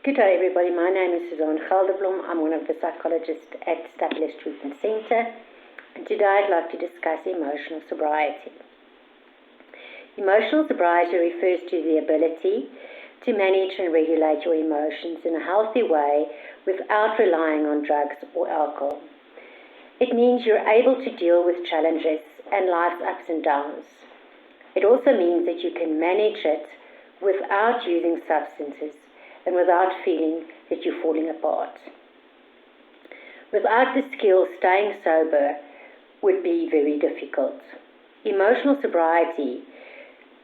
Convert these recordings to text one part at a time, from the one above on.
Good day, everybody. My name is Suzanne Gelderblom. I'm one of the psychologists at Stabilis Treatment Centre. And today I'd like to discuss emotional sobriety. Emotional sobriety refers to the ability to manage and regulate your emotions in a healthy way without relying on drugs or alcohol. It means you're able to deal with challenges and life's ups and downs. It also means that you can manage it without using substances and without feeling that you're falling apart. Without the skill, staying sober would be very difficult. Emotional sobriety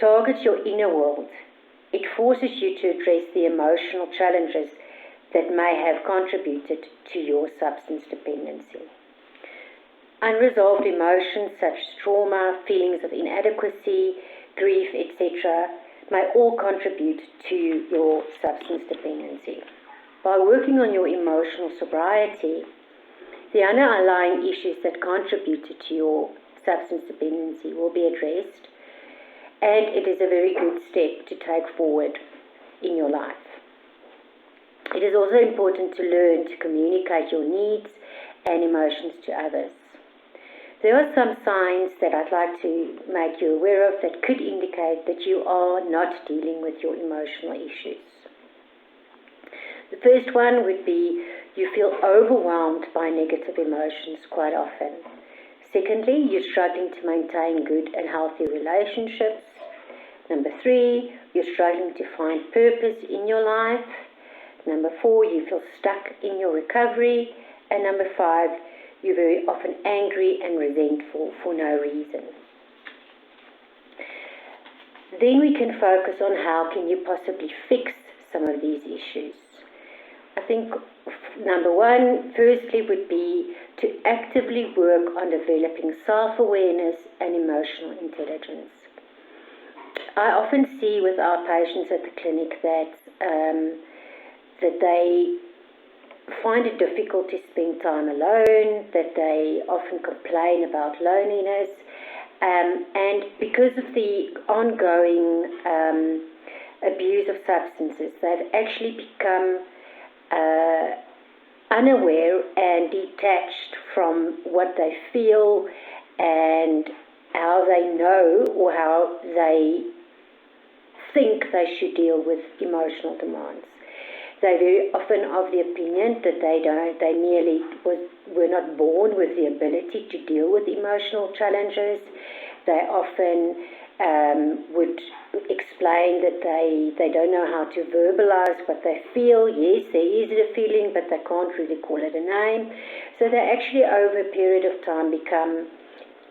targets your inner world. It forces you to address the emotional challenges that may have contributed to your substance dependency. Unresolved emotions such as trauma, feelings of inadequacy, grief, etc., may all contribute to your substance dependency. By working on your emotional sobriety, the underlying issues that contributed to your substance dependency will be addressed, and it is a very good step to take forward in your life. It is also important to learn to communicate your needs and emotions to others. There are some signs that I'd like to make you aware of that could indicate that you are not dealing with your emotional issues. The first one would be you feel overwhelmed by negative emotions quite often. Secondly, you're struggling to maintain good and healthy relationships. Number 3, you're struggling to find purpose in your life. Number 4, you feel stuck in your recovery. And number 5, you're very often angry and resentful for no reason. Then we can focus on how can you possibly fix some of these issues. I think number 1, firstly, would be to actively work on developing self-awareness and emotional intelligence. I often see with our patients at the clinic that they find it difficult to spend time alone, that they often complain about loneliness, and because of the ongoing abuse of substances, they've actually become unaware and detached from what they feel and how they know or how they think they should deal with emotional demands. They're very often of the opinion that they merely were not born with the ability to deal with emotional challenges. They often would explain that they don't know how to verbalize what they feel. Yes, there is a feeling, but they can't really call it a name. So they actually, over a period of time, become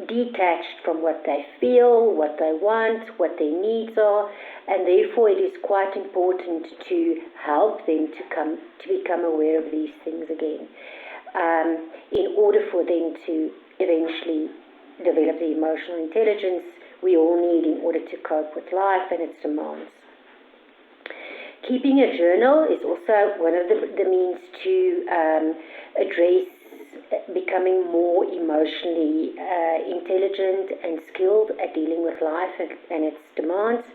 detached from what they feel, what they want, what their needs are, and therefore it is quite important to help them to become aware of these things again, in order for them to eventually develop the emotional intelligence we all need in order to cope with life and its demands. Keeping a journal is also one of the means to address becoming more emotionally intelligent and skilled at dealing with life and its demands.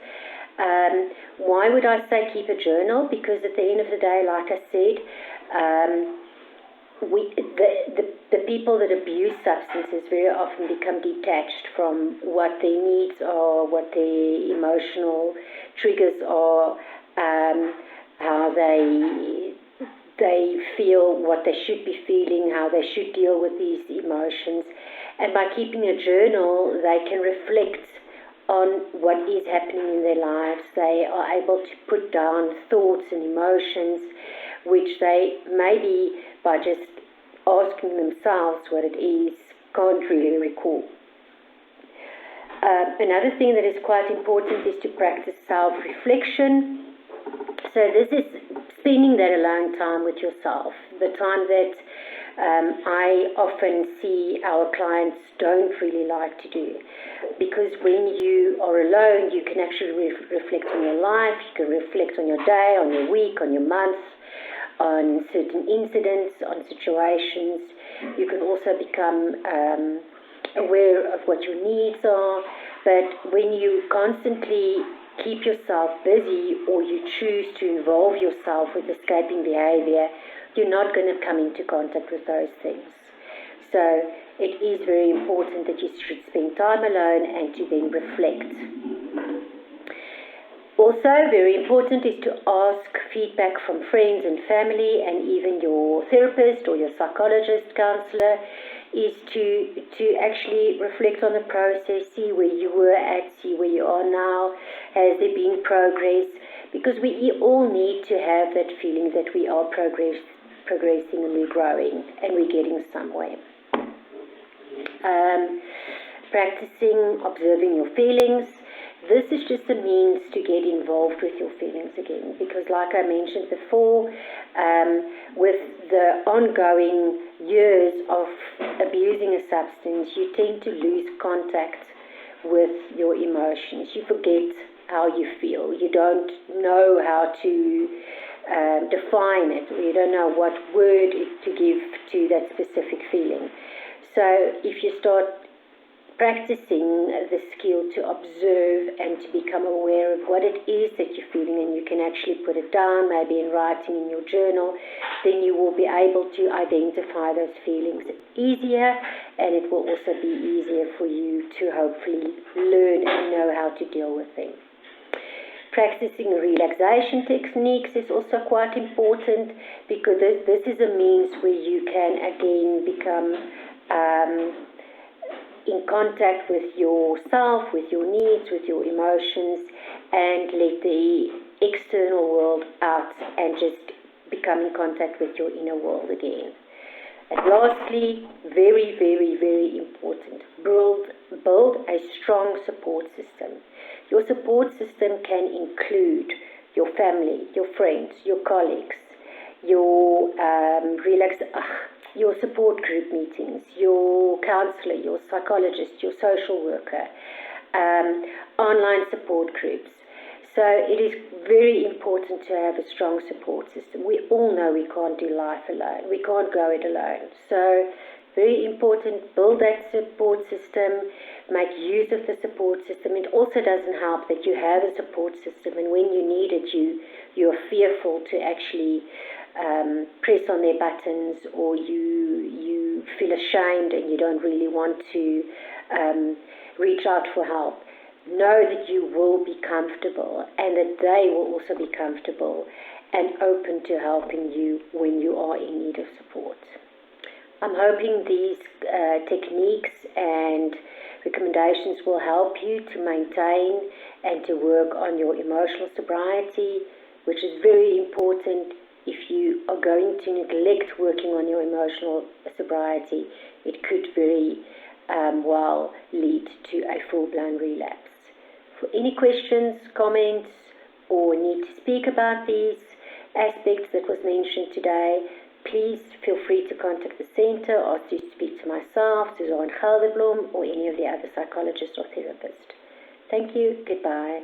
Why would I say keep a journal? Because at the end of the day, like I said, the people that abuse substances very often become detached from what their needs are, what their emotional triggers are, how they feel, what they should be feeling, how they should deal with these emotions. And by keeping a journal, they can reflect on what is happening in their lives. They are able to put down thoughts and emotions, which they maybe, by just asking themselves what it is, can't really recall. Another thing that is quite important is to practice self-reflection. So this is spending that alone time with yourself, the time that I often see our clients don't really like to do. Because when you are alone, you can actually reflect on your life, you can reflect on your day, on your week, on your month, on certain incidents, on situations. You can also become aware of what your needs are. But when you constantly keep yourself busy or you choose to involve yourself with escaping behavior, you're not going to come into contact with those things. So it is very important that you should spend time alone and to then reflect. Also, very important is to ask feedback from friends and family and even your therapist or your psychologist, counselor, is to actually reflect on the process, see where you were at, see where you are now, has there been progress, because we all need to have that feeling that we are progressing and we're growing and we're getting somewhere. Practicing observing your feelings. This is just a means to get involved with your feelings again, because like I mentioned before, with the ongoing years of abusing a substance, you tend to lose contact with your emotions. You forget how you feel. You don't know how to define it, or you don't know what word to give to that specific feeling. So if you start practicing the skill to observe and to become aware of what it is that you're feeling, and you can actually put it down, maybe in writing in your journal, then you will be able to identify those feelings easier, and it will also be easier for you to hopefully learn and know how to deal with them. Practicing relaxation techniques is also quite important, because this is a means where you can again become in contact with yourself, with your needs, with your emotions, and let the external world out and just become in contact with your inner world again. And lastly, very, very, very important, build a strong support system. Your support system can include your family, your friends, your colleagues, your your support group meetings, your counselor, your psychologist, your social worker, online support groups. So it is very important to have a strong support system. We all know we can't do life alone. We can't go it alone. So very important, build that support system, make use of the support system. It also doesn't help that you have a support system and when you need it, you're fearful to actually press on their buttons, or you feel ashamed and you don't really want to reach out for help. Know that you will be comfortable and that they will also be comfortable and open to helping you when you are in need of support. I'm hoping these techniques and recommendations will help you to maintain and to work on your emotional sobriety, which is very important. If you are going to neglect working on your emotional sobriety, it could very well lead to a full-blown relapse. For any questions, comments, or need to speak about these aspects that was mentioned today, please feel free to contact the centre or to speak to myself, Suzanne Gelderblom, or any of the other psychologists or therapists. Thank you. Goodbye.